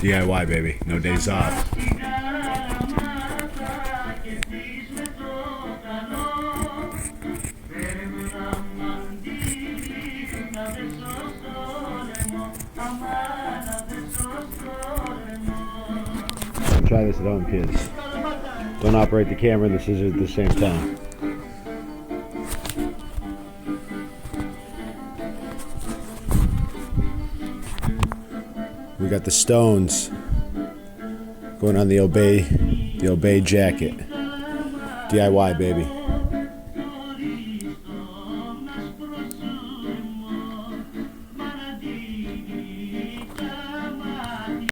DIY, baby. No days off. Try this at home, kids. Don't operate the camera and the scissors at the same time. We got the stones going on the Obey jacket. DIY, baby.